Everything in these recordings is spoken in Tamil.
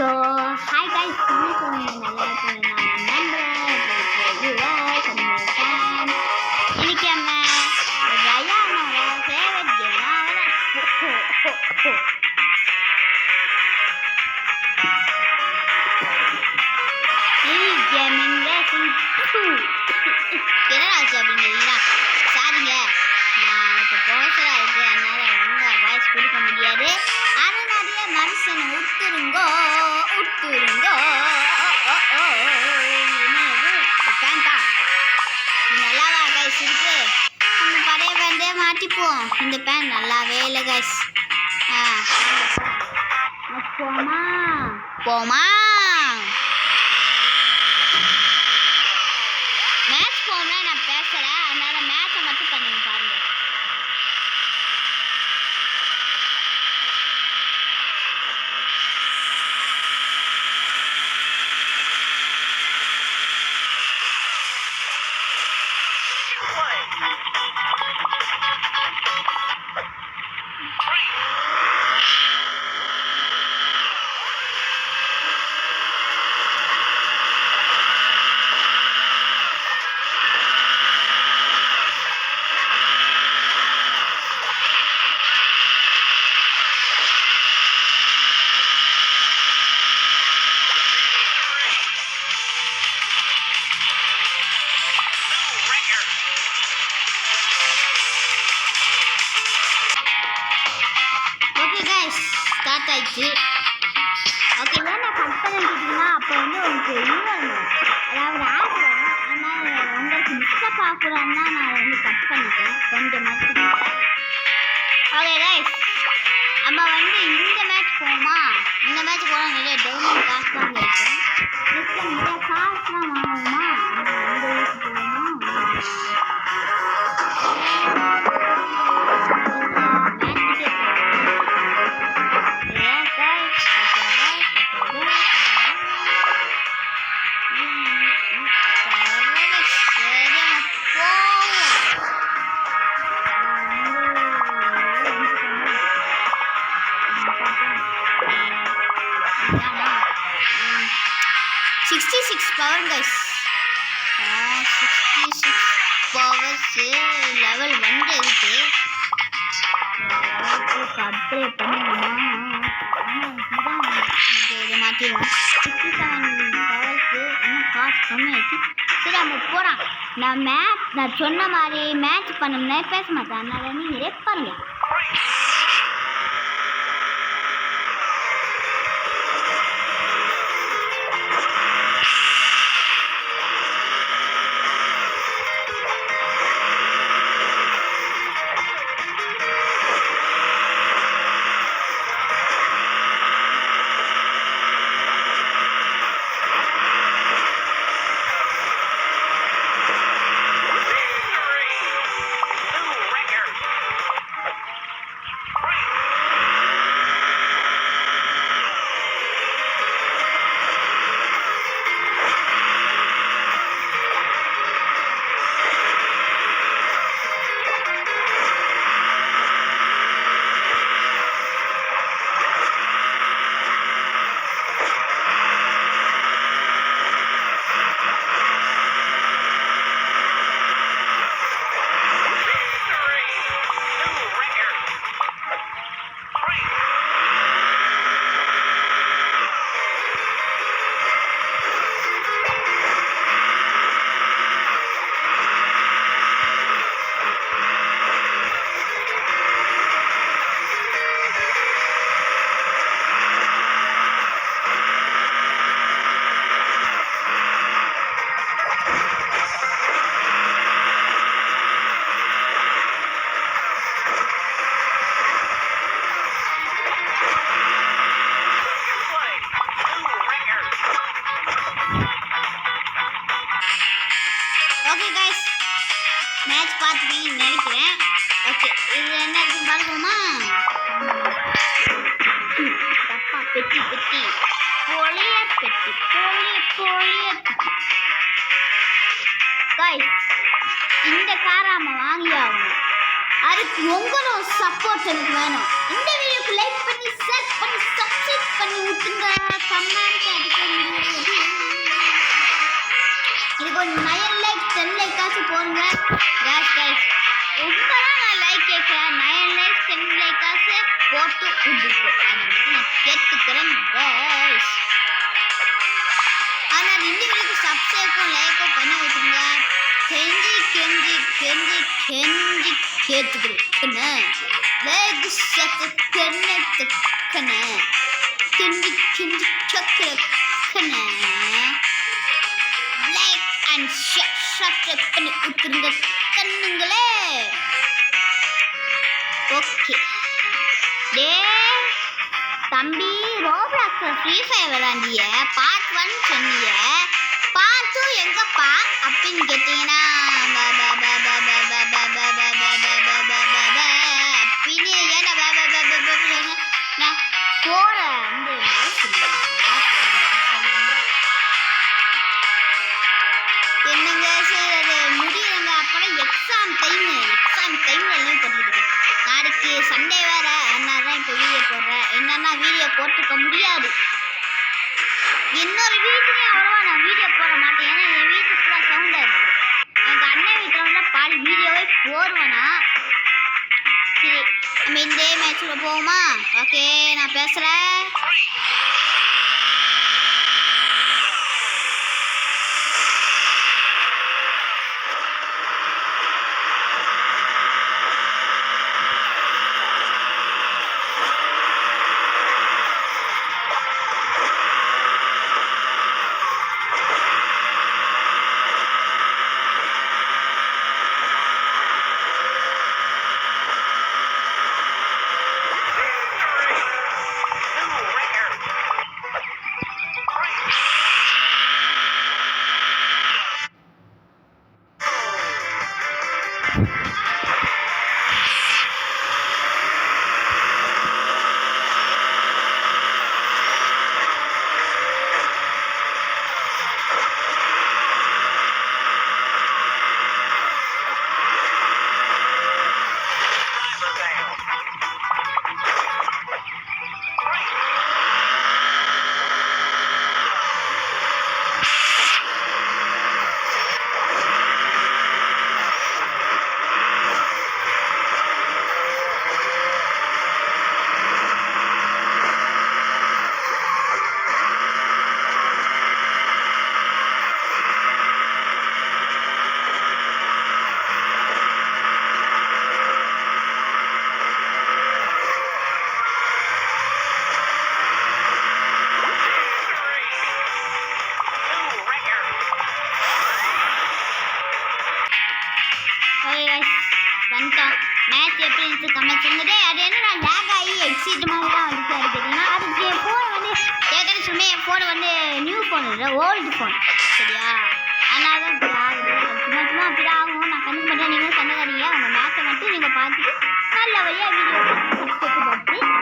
ஸோ ஹாய் கைஸ், வணக்கம். நல்லா இருக்கேன் நான் நம்புறேன். இன்னைக்கு நம்ம ரயானோட ஃபேவரட் கேமிங் ரேசிங் 2 என்னடாச்சு அப்படிங்கிறீங்களா? சாரிங்க, நான் இப்போ ப்ரொஃபஸராக இருக்கு, அதனால் ரொம்ப வாய்ஸ் கொடுக்க முடியாது. அதனாலேயே மனுஷனை உத்துருங்கோ. என்னது நல்லாவா கைஸ் இருக்கு? நம்ம பழைய பேண்டே மாட்டிப்போம். இந்த பேண்ட் நல்லாவே இல்லை கைஸ். போமா மேட்ச் போனா நான் பேசுறேன், அதனால மேட்சை மட்டும் பண்ணுங்க பாருங்க. ஸ்டார்ட் ஆயிடுச்சு. ஓகே, ஏன் நான் கட் பண்ணிட்டீங்கன்னா அப்போ வந்து உங்களுக்கு இது வரணும், அதாவது ஆட் வரும். அதனால் உங்களுக்கு டிஸ்டர்ப் ஆகக்கூடாதுன்னா நான் வந்து கட் பண்ணிட்டேன் கொஞ்சம் மட்டும். ஓகே கைஸ், நம்ம வந்து இந்த மேட்ச் போமா, இந்த மேட்ச் போனால் நிறைய டவுன்லோட் காசுலாம் இருக்கும். நெக்ஸ்ட்டில் நிறைய காசுலாம் வாங்குவோமா, இந்த வீட்டுக்கு போவோமா. பவர் கைஸ், 66 பவர்ஸ் லெவல் 1 இருக்கு. அப்ளை பண்ணுமா, இதை மாற்றிடுவோம். 67 பவர்ஸ் இன்னும் காசு கம்மியாச்சு. சரி, நம்ம போகிறான். நான் சொன்ன மாதிரி மேட்ச் பண்ணோம்னா பேச மாட்டேன், அதனால நீங்கள் ரேட் பாருங்க. மேட்ச் பார்த்துட்டீங்கன்னு நினைக்கிறேன். ஓகே, இது என்ன இருக்குன்னு பார்க்கணுமா? தப்பா பெட்டி பொழிய பெட்டி கைஸ், இந்த காரை நம்ம வாங்கி ஆகணும். அதுக்கு உங்களோட சப்போர்ட் எனக்கு வேணும். இந்த வீடியோக்கு லைக் பண்ணி ஷேர் பண்ணி சப்ஸ்கிரைப் பண்ணி விட்டுங்க. கமெண்ட் அடிக்க முடியாது. இதுக்கு ஒரு 9 லைக் 10 லைக் காசு போடுங்க கைஸ். ரொம்பலாம் நான் லைக் கேட்குறேன். 9 லைக் 10 லைக் காசு போட்டு விட்டுக்கோ. அதை மட்டும் நான் கேட்டுக்கிறேன் கைஸ். ஆனால் இந்த வீடியோக்கு சப்ஸ்கிரைபும் லைக்கும் பண்ணி வச்சுருங்க. கெஞ்சி கெஞ்சி கெஞ்சி கெஞ்சி கேட்டுக்கிறேன். லைக் சத்துக்கண்ணே கெஞ்சி கெஞ்சி சக்கரக்கண்ணே லைக் அண்ட் சப்ஸ்கிரைப் பண்ணி விட்டுருங்க கண்ணுங்களே. ஓகே டே தம்பி, ரோப்ளாக்ஸ்ல ஃப்ரீ ஃபயர் விளாண்டிய பார்ட் 1 சொன்னிய, பார்ட் 2 எங்கப்பா அப்படின்னு கேட்டீங்கன்னா அப்படின்னு ஏன்னா நான் போற வந்து என்னங்க செய்யறது முடியலங்க. அப்புறம் எக்ஸாம் டைம்ல லீவ் போட்டுருக்கேன். நாளைக்கு சண்டே வேற, அதனால தான் இப்போ வீடியோ போடுறேன். என்னன்னா வீடியோ போட்டுக்க முடியாது. இன்னொரு வீட்டுலேயும் அவ்வளோவா நான் வீடியோ போட மாட்டேன். ஏன்னா என் வீட்டு ஃபுல்லாக சவுண்டாக இருக்குது. எங்கள் அண்ணன் வீட்டில் வந்து பாதி வீடியோவே போடுவேனா. சரி, நம்ம இந்த மேட்ச்சில் போவோமா? ஓகே, நான் பேசுகிறேன். மேட்ச் எப்படி இருந்துச்சு கமெண்ட் சொல்லுங்க. அது என்ன நான் லேக் ஆகி எக்ஸிட் மாதிரி தான் வந்துச்சு. அது கேட்டிங்கன்னா அதுக்கு என் ஃபோன் வந்து ஏற்கனவே சொன்னேன். என் ஃபோன் வந்து நியூ ஃபோன் இல்லை, ஓல்டு ஃபோன். சரியா? அதனால தான் இப்படி ஆகுது. சும்மா அப்படி தான் ஆகும். நான் கண்டு பண்ணுறேன். நீங்களும் கண்டுக்காதீங்க. உங்கள் மேட்சை மட்டும் நீங்கள் பார்த்துட்டு நல்ல வழியாக வீடியோ பார்த்து போயிருங்க.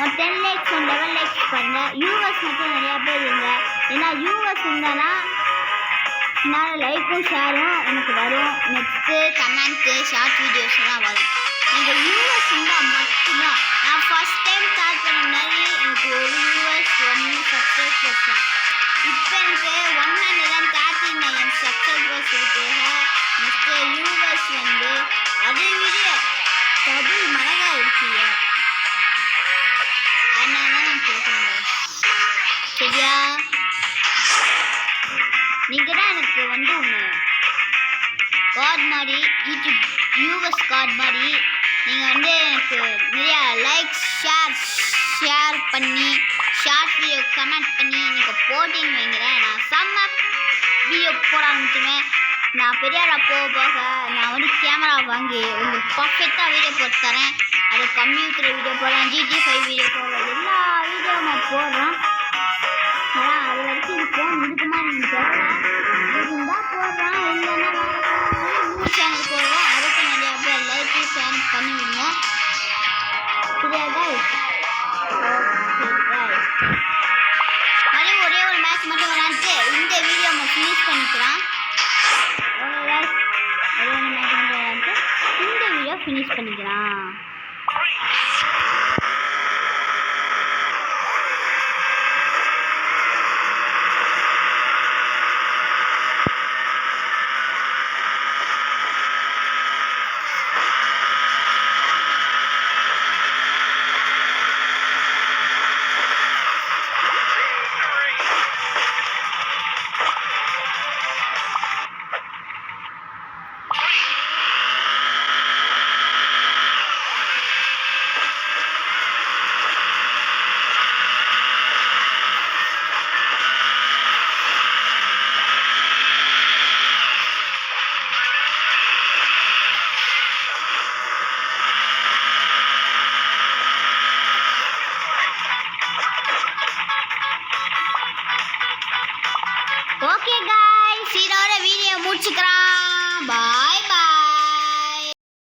ஒரு 10 லைக்ஸ் 11 லைக்ஸ் பாருங்கள். யூஎஸ் மட்டும் நிறையா பேர் இருங்க. ஏன்னா யூஎஸ் இருந்தானா என்னால் லைக்கும் ஷேரும் எனக்கு வரும். நெக்ஸ்ட்டு கமெண்ட்டு ஷார்ட் வீடியோஸ்லாம் வரும். நீங்கள் யூஎஸ் இருந்தால் மட்டும்தான். நான் ஃபஸ்ட் டைம் ஸ்டார்ட் பண்ண முன்னாடி எனக்கு ஒரு யூஎஸ் 1 சப்ஸ்கிரைபர்ஸ் தான். இப்போ எனக்கு 139 சப்ஸ்கிரைபர்ஸ் இருக்குங்க. நெக்ஸ்ட்டு யூஎஸ் வந்து அதை விட டபுள் மடங்காக இருக்கீங்க. அதனால தான் நான் கேட்குறேங்க. சரியா? நீங்கள் தான் எனக்கு வந்து ஒன்று கார்டு மாதிரி, யூடியூப் யூஎஸ் கார்டு மாதிரி நீங்கள் வந்து எனக்கு நிறையா லைக் ஷேர் பண்ணி ஷார்ட் வீடியோ கமெண்ட் பண்ணி நீங்கள் போட்டின்னு வைங்கிறேன். நான் செம்ம வீடியோ போட ஆரம்பிச்சுவேன். நான் பெரியாரா போக நான் வந்து கேமரா வாங்கி உங்களுக்கு பர்ஃபெக்டாக வீடியோ போட்டு தரேன். அது கம்ப்யூட்டர் வீடியோ போடலாம், GT5 வீடியோ போடலாம், எல்லா வீடியோவும் நான் போடுறேன். ஆனால் அது வரைக்கும் இது ஃபோன் இருக்குமா நீங்கள் தெரியல. இருந்தால் போடுறேன், இல்லைன்னா நியூஸ் சேனல் போடுறேன். அதுக்கு நிறையா பேர் லைக்கு ஷேர் பண்ணுவீங்க. சரியா கைஸ்? மறுபடியும் ஒரே ஒரு மேட்ச் மட்டும் விளையாண்டுட்டு இந்த வீடியோ நம்ம ஃபினிஷ் பண்ணிக்கலாம். ஒரே ஒரு மேட்ச் மட்டும் விளையாண்டுட்டு இந்த வீடியோ ஃபினிஷ் பண்ணிக்கலாம்.